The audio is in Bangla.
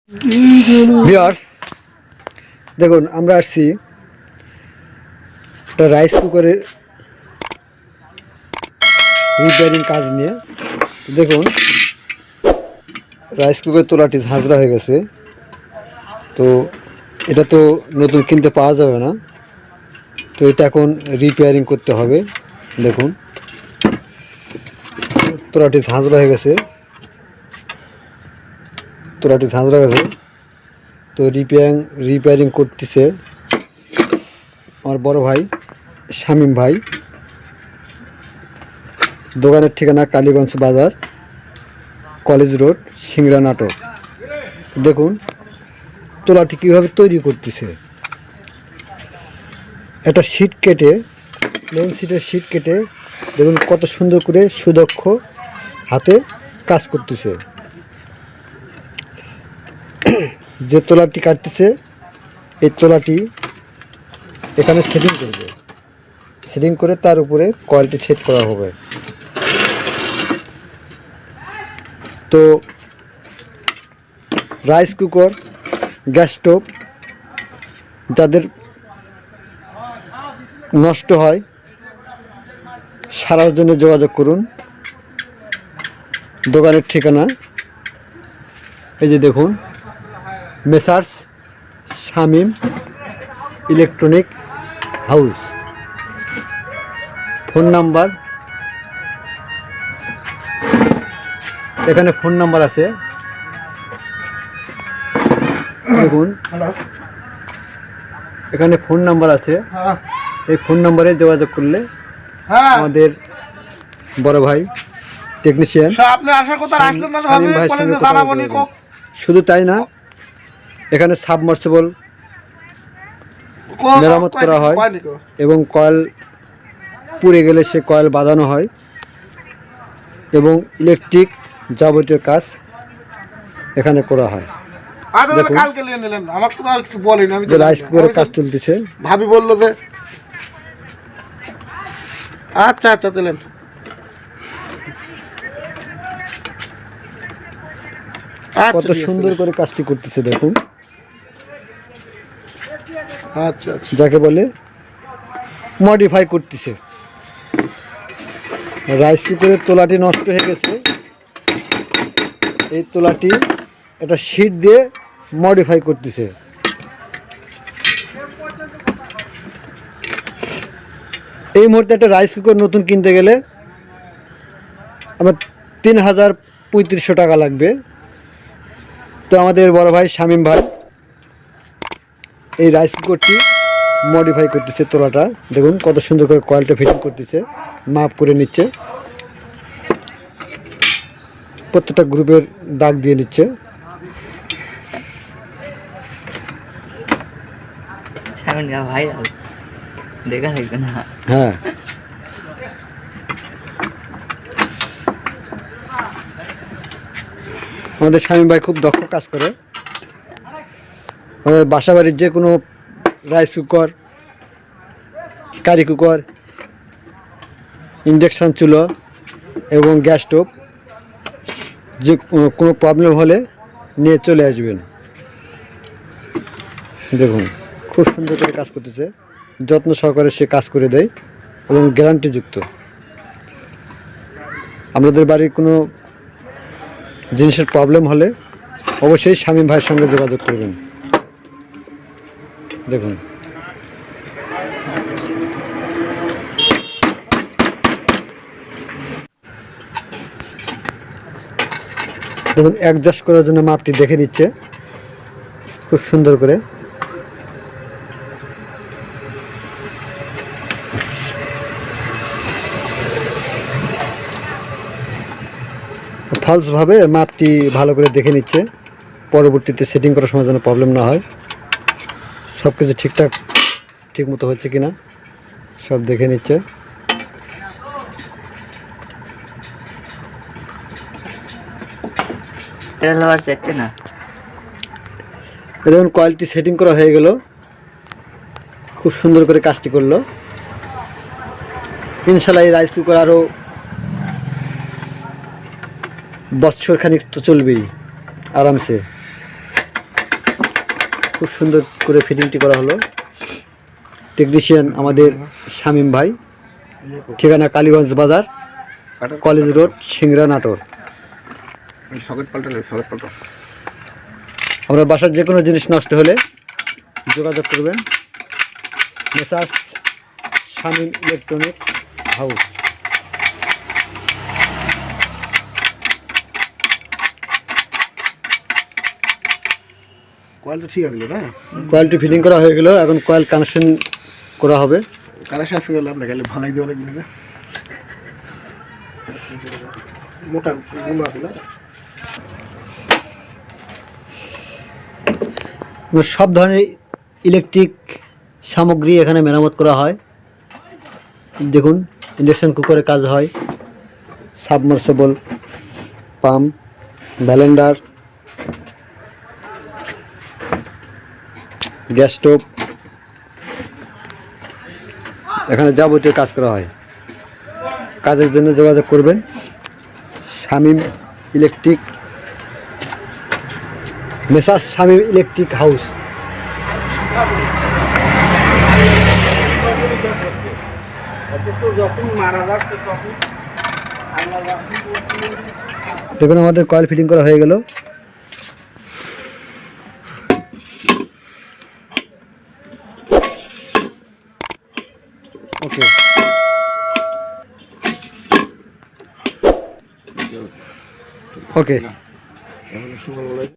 ভিউয়ার্স দেখুন আমরা আসছি একটা রাইস কুকারের রিপেয়ারিং কাজ নিয়ে। দেখুন রাইস কুকার তোলাটি ঝাঁঝরা হয়ে গেছে, তো এটা তো নতুন কিনতে পাওয়া যাবে না, তো এটা এখন রিপেয়ারিং করতে হবে। দেখুন তোলাটি ঝাঁঝরা হয়ে গেছে, তো রিপেয়ারিং করতেছে আমার বড় ভাই শামীম ভাই। দোকানের ঠিকানা কালীগঞ্জ বাজার, কলেজ রোড, সিংড়া, নাটোর। দেখুন তোলাটি কীভাবে তৈরি করতেছে। একটা শীট কেটে, প্লেন শীটের শীট কেটে দেখুন কত সুন্দর করে সুদক্ষ হাতে কাজ করতেছে। যে তোলাটি কাটতেছে এই তোলাটি এখানে সেটিং করে তার উপরে কয়েলটি সেট করা হবে। তো রাইস কুকার, গ্যাস স্টোভ যাদের নষ্ট হয় সারার জন্য যোগাযোগ করুন। দোকানের ঠিকানা এই যে দেখুন, messrs Shamim electronic house. Phone number, এখানে ফোন নাম্বার আছে দেখুন, এখানে ফোন নাম্বার আছে। এই ফোন নাম্বারে যোগাযোগ করলে আমাদের বড় ভাই টেকনিশিয়ান শামীম ভাইয়ের সঙ্গে কথা বলতে পারবেন। শুধু তাই না, এখানে সাবমার্সিবল মেরামত করা হয় এবং কয়েল পুড়ে গেলে সে কয়েল বাঁধানো হয় এবং ইলেকট্রিক যাবতীয় কাজ এখানে করা হয়। রাইস কুকারের কাজ চলতেছে। ভাবি বললো যে আচ্ছা আচ্ছা চলেন। কত সুন্দর করে কাজটি করতেছে দেখুন। আচ্ছা আচ্ছা, যাকে বলে মডিফাই করতেছে। রাইস কুকারের তোলাটি নষ্ট হয়ে গেছে, এই তোলাটি একটা শীট দিয়ে মডিফাই করতেছে। এই মুহূর্তে একটা রাইস কুকার নতুন কিনতে গেলে আমার ৩,৩৫০ টাকা লাগবে। তো আমাদের বড় ভাই শামীম ভাই এই রাইস কুকারটি মডিফাই করতেছে। তোলাটা দেখুন কত সুন্দর করে কয়েলটা ফিটিং করতেছে, মাপ করে নিচ্ছে, প্রত্যেকটা গ্রুপের দাগ দিয়ে নিচ্ছে। হ্যাঁ, আমাদের শামীম ভাই খুব দক্ষ কাজ করে। বাসা বাড়ির যে কোনো rice cooker, curry cooker, induction চুলো এবং গ্যাস স্টোভ যে কোনো প্রবলেম হলে নিয়ে চলে আসবেন। দেখুন খুব সুন্দর করে কাজ করতেছে, যত্ন সহকারে সে কাজ করে দেয় এবং গ্যারান্টিযুক্ত। আপনাদের বাড়ির কোনো জিনিসের প্রবলেম হলে অবশ্যই শামীম ভাইয়ের সঙ্গে যোগাযোগ করবেন। দেখুন দেখুন অ্যাডজাস্ট করার জন্য মাপটি দেখে নিচ্ছে খুব সুন্দর করে। ফলসভাবে মাপটি ভালো করে দেখে নিচ্ছে, পরবর্তীতে সেটিং করার সময় যেন প্রবলেম না হয়। সব কিছু ঠিকঠাক ঠিক মতো হচ্ছে কিনা সব দেখে নিচ্ছে। দেখুন কয়েলটি সেটিং করা হয়ে গেল, খুব সুন্দর করে কাজটি করলো। ইনশাল্লাহ এই রাইস কুকার আরও বছর খানিক তো চলবেই আরামসে। খুব সুন্দর করে ফিটিংটি করা হলো। টেকনিশিয়ান আমাদের শামীম ভাই, ঠিকানা কালীগঞ্জ বাজার, কলেজ রোড, সিংড়া, নাটোর। আমরা বাসার যে কোনো জিনিস নষ্ট হলে যোগাযোগ করবেন মেসার্স শামীম ইলেকট্রনিক্স হাউস। কয়েলটা ঠিক আছে না? কয়েলটি ফিটিং করা হয়ে গেল, এখন কয়েল কানেকশন করা হবে। কানেকশন আসতে গেলে আপনাকে ভালাই দেওয়া লাগবে না? মোটা গুলো আছে না? সব ধরনের ইলেকট্রিক সামগ্রী এখানে মেরামত করা হয়। দেখুন, ইন্ডাকশন কুকারে কাজ হয়, সাবমার্সিবল পাম্প, ব্যালেন্ডার, গ্যাস স্টোভ, এখানে যাবতীয় কাজ করা হয়। কাজের জন্য যোগাযোগ করবেন Shamim electric, messrs Shamim electric house. দেখুন, আমাদের কয়েল ফিটিং করা হয়ে গেল। ওকে ওকে।